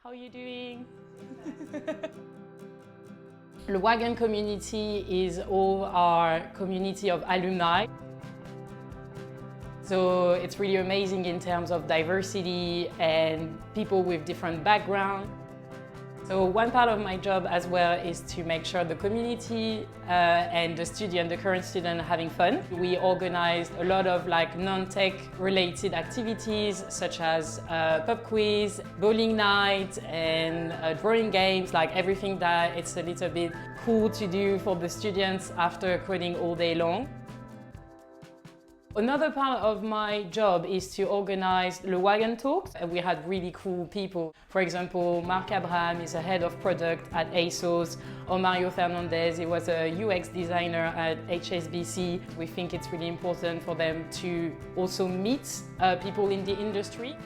How are you doing? The Wagon community is all our community of alumni. So it's really amazing in terms of diversity and people with different backgrounds. So one part of my job as well is to make sure the community and the current student are having fun. We organized a lot of non-tech related activities such as pub quiz, bowling night and drawing games, everything that it's a little bit cool to do for the students after coding all day long. Another part of my job is to organize the Wagon talks. We had really cool people. For example, Mark Abraham is a head of product at ASOS, or Mario Fernandez, he was a UX designer at HSBC. We think it's really important for them to also meet people in the industry.